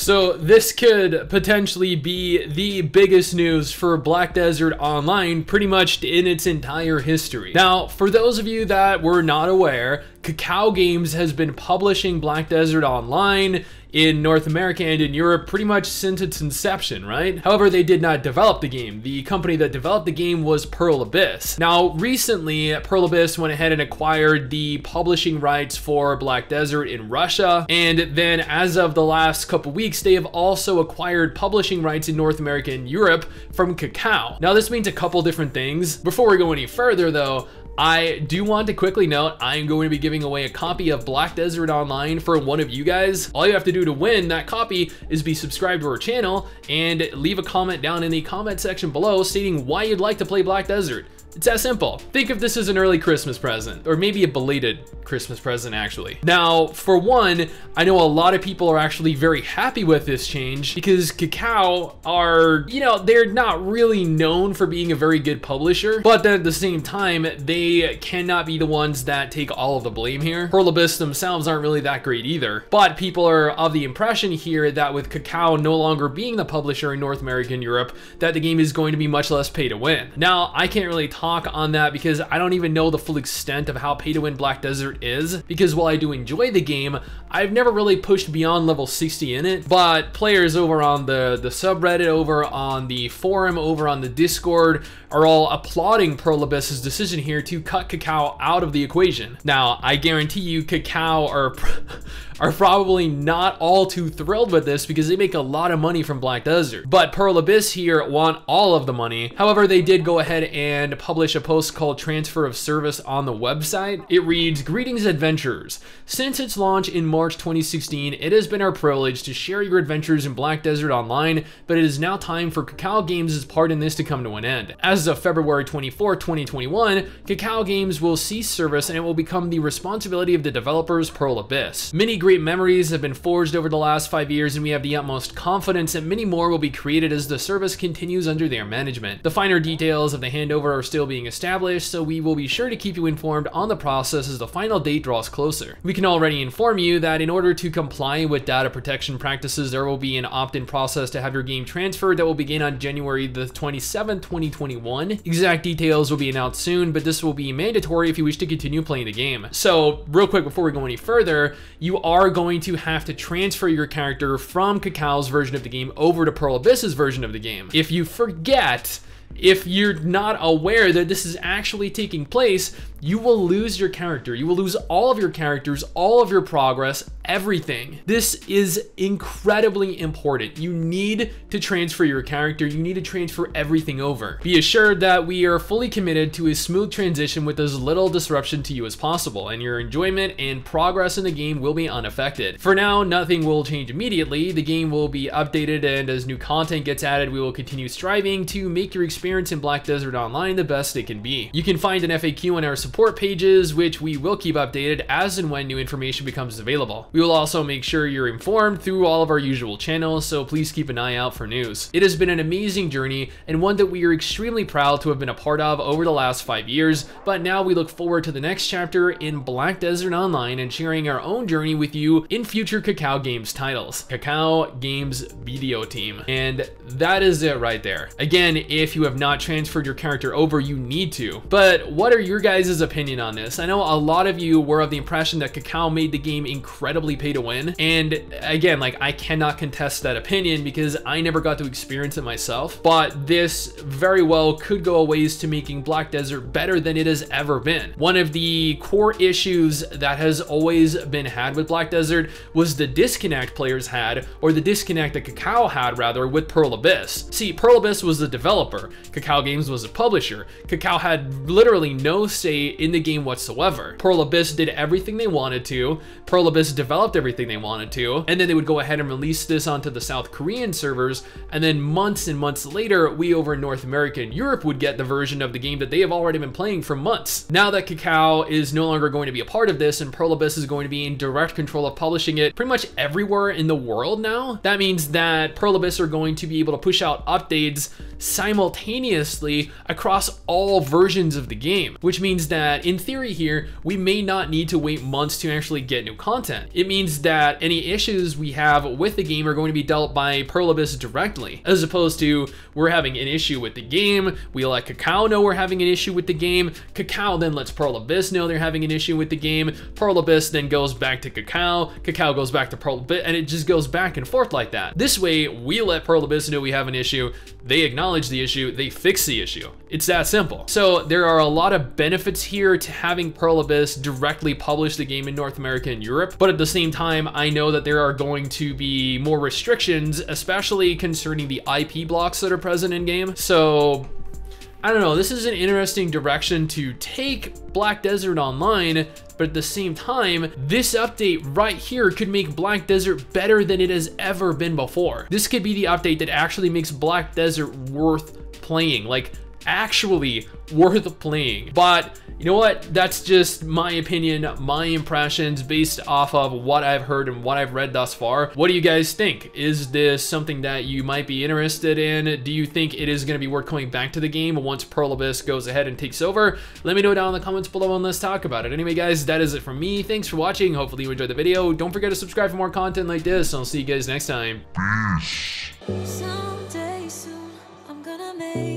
So this could potentially be the biggest news for Black Desert Online pretty much in its entire history. Now, for those of you that were not aware, Kakao Games has been publishing Black Desert Online in North America and in Europe pretty much since its inception, right? However, they did not develop the game. The company that developed the game was Pearl Abyss. Now, recently, Pearl Abyss went ahead and acquired the publishing rights for Black Desert in Russia, and then as of the last couple weeks, they have also acquired publishing rights in North America and Europe from Kakao. Now, this means a couple different things. Before we go any further, though, I do want to quickly note I am going to be giving away a copy of Black Desert Online for one of you guys. All you have to do to win that copy is be subscribed to our channel and leave a comment down in the comment section below stating why you'd like to play Black Desert. It's that simple. Think of this as an early Christmas present, or maybe a belated Christmas present actually. Now, for one, I know a lot of people are actually very happy with this change because Kakao are, you know, they're not really known for being a very good publisher, but then at the same time, they cannot be the ones that take all of the blame here. Pearl Abyss themselves aren't really that great either, but people are of the impression here that with Kakao no longer being the publisher in North America and Europe, that the game is going to be much less pay to win. Now, I can't really talk on that because I don't even know the full extent of how pay to win Black Desert is, because while I do enjoy the game, I've never really pushed beyond level 60 in it, but players over on the subreddit, over on the forum, over on the Discord are all applauding Pearl Abyss's decision here to cut Kakao out of the equation. Now, I guarantee you Kakao are probably not all too thrilled with this because they make a lot of money from Black Desert, but Pearl Abyss here want all of the money. However, they did go ahead and publish a post called Transfer of Service on the website. It reads, "Greetings adventurers. Since its launch in March 2016, it has been our privilege to share your adventures in Black Desert Online, but it is now time for Kakao Games' part in this to come to an end. As of February 24, 2021, Kakao Games will cease service and it will become the responsibility of the developers Pearl Abyss. Many great memories have been forged over the last 5 years, and we have the utmost confidence that many more will be created as the service continues under their management. The finer details of the handover are still being established, so we will be sure to keep you informed on the process as the final date draws closer. We can already inform you that in order to comply with data protection practices, there will be an opt-in process to have your game transferred that will begin on January the 27th, 2021. Exact details will be announced soon, but this will be mandatory if you wish to continue playing the game." So, real quick before we go any further, you are going to have to transfer your character from Kakao's version of the game over to Pearl Abyss's version of the game. If you forget, if you're not aware that this is actually taking place, you will lose your character. You will lose all of your characters, all of your progress, everything. This is incredibly important. You need to transfer your character. You need to transfer everything over. Be assured that we are fully committed to a smooth transition with as little disruption to you as possible, and your enjoyment and progress in the game will be unaffected. For now, nothing will change immediately. The game will be updated, and as new content gets added, we will continue striving to make your experience in Black Desert Online the best it can be. You can find an FAQ on our support pages, which we will keep updated as and when new information becomes available. We will also make sure you're informed through all of our usual channels, so please keep an eye out for news. It has been an amazing journey and one that we are extremely proud to have been a part of over the last 5 years, but now we look forward to the next chapter in Black Desert Online and sharing our own journey with you in future Kakao Games titles. Kakao Games video team. And that is it right there. Again, if you have not transferred your character over, you need to. But what are your guys' opinion on this? I know a lot of you were of the impression that Kakao made the game incredibly pay to win, and again, like, I cannot contest that opinion because I never got to experience it myself, but this very well could go a ways to making Black Desert better than it has ever been. One of the core issues that has always been had with Black Desert was the disconnect players had, or the disconnect that Kakao had rather, with Pearl Abyss. See, Pearl Abyss was the developer, Kakao Games was the publisher. Kakao had literally no say in the game whatsoever. Pearl Abyss did everything they wanted to, Pearl Abyss developed everything they wanted to, and then they would go ahead and release this onto the South Korean servers, and then months and months later, we over in North America and Europe would get the version of the game that they have already been playing for months. Now that Kakao is no longer going to be a part of this, and Pearl Abyss is going to be in direct control of publishing it pretty much everywhere in the world now, that means that Pearl Abyss are going to be able to push out updates simultaneously across all versions of the game, which means that in theory here, we may not need to wait months to actually get new content. It means that any issues we have with the game are going to be dealt by Pearl Abyss directly, as opposed to we're having an issue with the game, we let Kakao know we're having an issue with the game, Kakao then lets Pearl Abyss know they're having an issue with the game, Pearl Abyss then goes back to Kakao, Kakao goes back to Pearl Abyss, and it just goes back and forth like that. This way, we let Pearl Abyss know we have an issue, they acknowledge the issue, they fix the issue. It's that simple. So there are a lot of benefits here to having Pearl Abyss directly publish the game in North America and Europe, but at the same time, I know that there are going to be more restrictions, especially concerning the IP blocks that are present in game. So I don't know, this is an interesting direction to take Black Desert Online, but at the same time, this update right here could make Black Desert better than it has ever been before. This could be the update that actually makes Black Desert worth playing, like actually worth playing. But you know what? That's just my opinion, my impressions based off of what I've heard and what I've read thus far. What do you guys think? Is this something that you might be interested in? Do you think it is going to be worth coming back to the game once Pearl Abyss goes ahead and takes over? Let me know down in the comments below and let's talk about it. Anyway guys, that is it from me. Thanks for watching. Hopefully you enjoyed the video. Don't forget to subscribe for more content like this. I'll see you guys next time. Someday soon, I'm gonna make